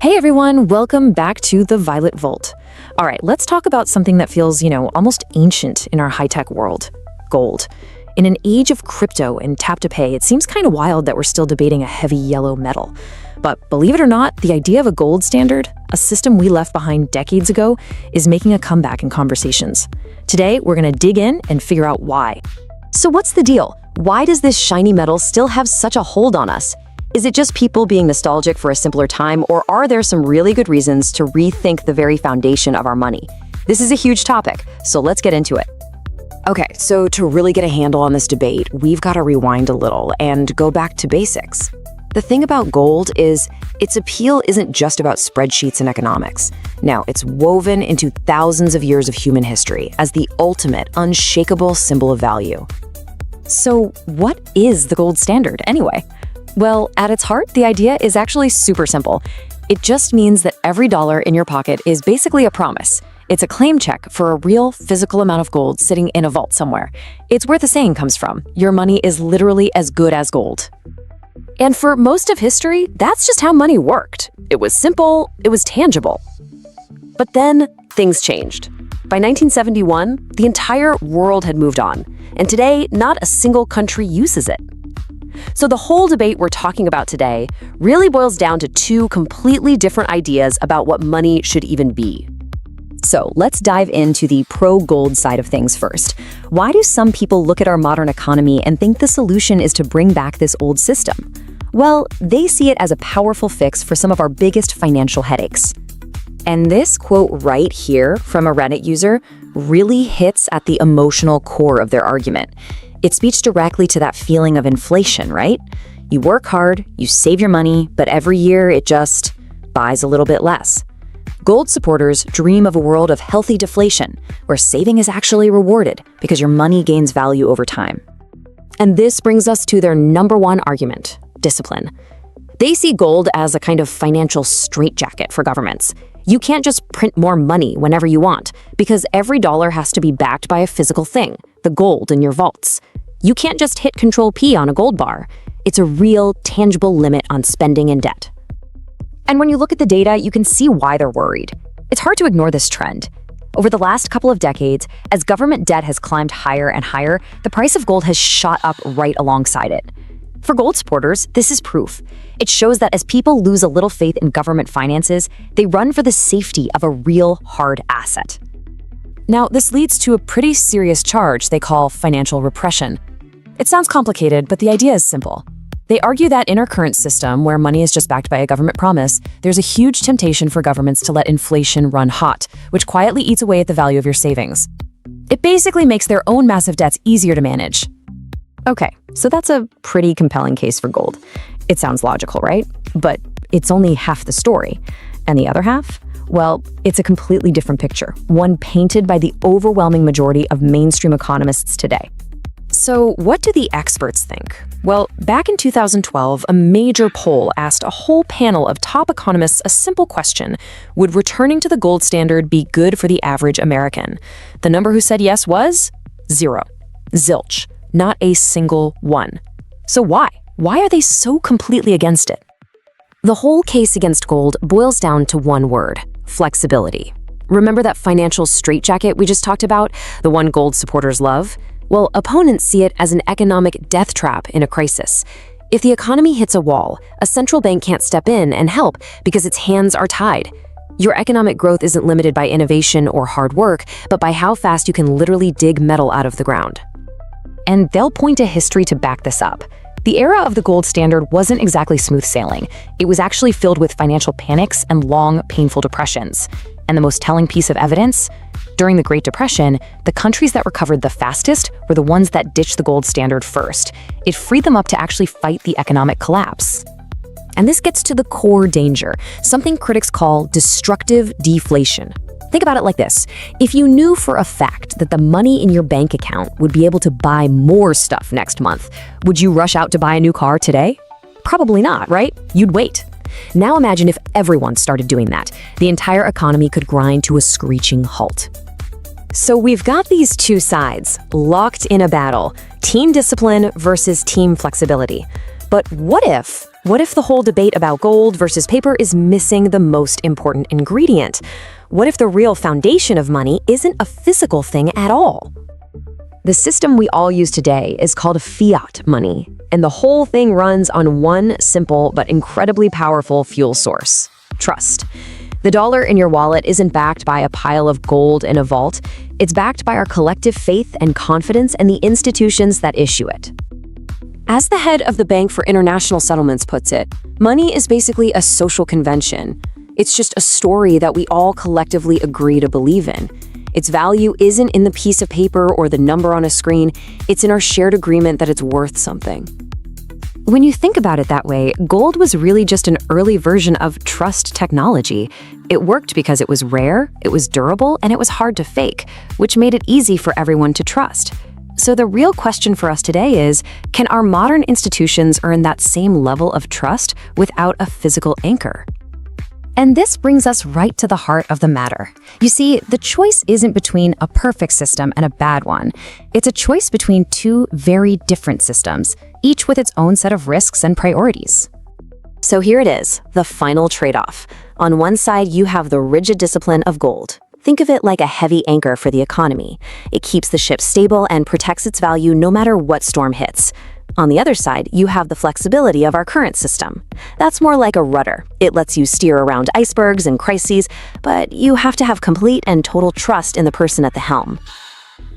Hey everyone, welcome back to the Violet Vault. All right, let's talk about something that feels, almost ancient in our high-tech world, gold. In an age of crypto and tap-to-pay, it seems kind of wild that we're still debating a heavy yellow metal. But believe it or not, the idea of a gold standard, a system we left behind decades ago, is making a comeback in conversations. Today, we're going to dig in and figure out why. So what's the deal? Why does this shiny metal still have such a hold on us? Is it just people being nostalgic for a simpler time, or are there some really good reasons to rethink the very foundation of our money? This is a huge topic, so let's get into it. Okay, so to really get a handle on this debate, we've got to rewind a little and go back to basics. The thing about gold is its appeal isn't just about spreadsheets and economics. Now, it's woven into thousands of years of human history as the ultimate, unshakable symbol of value. So what is the gold standard anyway? Well, at its heart, the idea is actually super simple. It just means that every dollar in your pocket is basically a promise. It's a claim check for a real physical amount of gold sitting in a vault somewhere. It's where the saying comes from. Your money is literally as good as gold. And for most of history, that's just how money worked. It was simple, it was tangible. But then things changed. By 1971, the entire world had moved on, and today, not a single country uses it. So the whole debate we're talking about today really boils down to two completely different ideas about what money should even be. So let's dive into the pro-gold side of things first. Why do some people look at our modern economy and think the solution is to bring back this old system? Well, they see it as a powerful fix for some of our biggest financial headaches. And this quote right here from a Reddit user really hits at the emotional core of their argument. It speaks directly to that feeling of inflation, right? You work hard, you save your money, but every year it just buys a little bit less. Gold supporters dream of a world of healthy deflation, where saving is actually rewarded because your money gains value over time. And this brings us to their number one argument, discipline. They see gold as a kind of financial straitjacket for governments. You can't just print more money whenever you want, because every dollar has to be backed by a physical thing, the gold in your vaults. You can't just hit Control-P on a gold bar. It's a real, tangible limit on spending and debt. And when you look at the data, you can see why they're worried. It's hard to ignore this trend. Over the last couple of decades, as government debt has climbed higher and higher, the price of gold has shot up right alongside it. For gold supporters, this is proof. It shows that as people lose a little faith in government finances, they run for the safety of a real hard asset. Now, this leads to a pretty serious charge they call financial repression. It sounds complicated, but the idea is simple. They argue that in our current system, where money is just backed by a government promise, there's a huge temptation for governments to let inflation run hot, which quietly eats away at the value of your savings. It basically makes their own massive debts easier to manage. Okay, so that's a pretty compelling case for gold. It sounds logical, right? But it's only half the story. And the other half? Well, it's a completely different picture, one painted by the overwhelming majority of mainstream economists today. So what do the experts think? Well, back in 2012, a major poll asked a whole panel of top economists a simple question: would returning to the gold standard be good for the average American? The number who said yes was 0. Zilch. Not a single one. So why? Why are they so completely against it? The whole case against gold boils down to one word: flexibility. Remember that financial straitjacket we just talked about, the one gold supporters love? Well, opponents see it as an economic death trap in a crisis. If the economy hits a wall, a central bank can't step in and help because its hands are tied. Your economic growth isn't limited by innovation or hard work, but by how fast you can literally dig metal out of the ground. And they'll point to history to back this up. The era of the gold standard wasn't exactly smooth sailing. It was actually filled with financial panics and long, painful depressions. And the most telling piece of evidence? During the Great Depression, the countries that recovered the fastest were the ones that ditched the gold standard first. It freed them up to actually fight the economic collapse. And this gets to the core danger, something critics call destructive deflation. Think about it like this. If you knew for a fact that the money in your bank account would be able to buy more stuff next month, would you rush out to buy a new car today? Probably not, right? You'd wait. Now imagine if everyone started doing that. The entire economy could grind to a screeching halt. So we've got these two sides, locked in a battle, team discipline versus team flexibility. But what if What if the whole debate about gold versus paper is missing the most important ingredient? What if the real foundation of money isn't a physical thing at all? The system we all use today is called fiat money, and the whole thing runs on one simple but incredibly powerful fuel source: trust. The dollar in your wallet isn't backed by a pile of gold in a vault. It's backed by our collective faith and confidence in the institutions that issue it. As the head of the Bank for International Settlements puts it, money is basically a social convention. It's just a story that we all collectively agree to believe in. Its value isn't in the piece of paper or the number on a screen, it's in our shared agreement that it's worth something. When you think about it that way, gold was really just an early version of trust technology. It worked because it was rare, it was durable, and it was hard to fake, which made it easy for everyone to trust. So the real question for us today is, can our modern institutions earn that same level of trust without a physical anchor? And this brings us right to the heart of the matter. You see, the choice isn't between a perfect system and a bad one. It's a choice between two very different systems, each with its own set of risks and priorities. So here it is, the final trade-off. On one side, you have the rigid discipline of gold. Think of it like a heavy anchor for the economy. It keeps the ship stable and protects its value no matter what storm hits. On the other side, you have the flexibility of our current system. That's more like a rudder. It lets you steer around icebergs and crises, but you have to have complete and total trust in the person at the helm.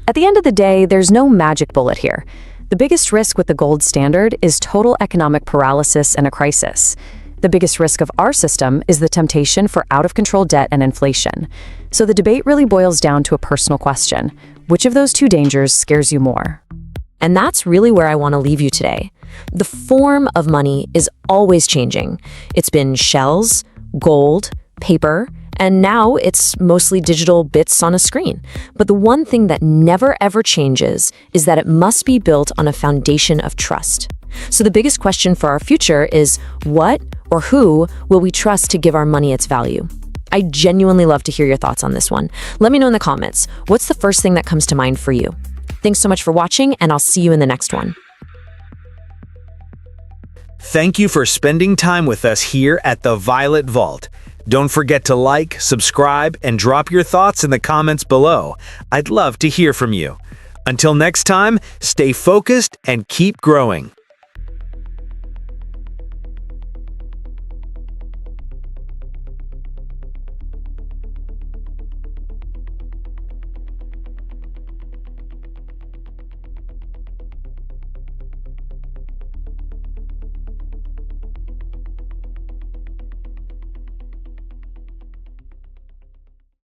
At the end of the day, there's no magic bullet here. The biggest risk with the gold standard is total economic paralysis and a crisis. The biggest risk of our system is the temptation for out-of-control debt and inflation. So the debate really boils down to a personal question. Which of those two dangers scares you more? And that's really where I want to leave you today. The form of money is always changing. It's been shells, gold, paper, and now it's mostly digital bits on a screen. But the one thing that never ever changes is that it must be built on a foundation of trust. So the biggest question for our future is, what or who will we trust to give our money its value? I genuinely love to hear your thoughts on this one. Let me know in the comments. What's the first thing that comes to mind for you? Thanks so much for watching, and I'll see you in the next one. Thank you for spending time with us here at the Violet Vault. Don't forget to like, subscribe, and drop your thoughts in the comments below. I'd love to hear from you. Until next time, stay focused and keep growing.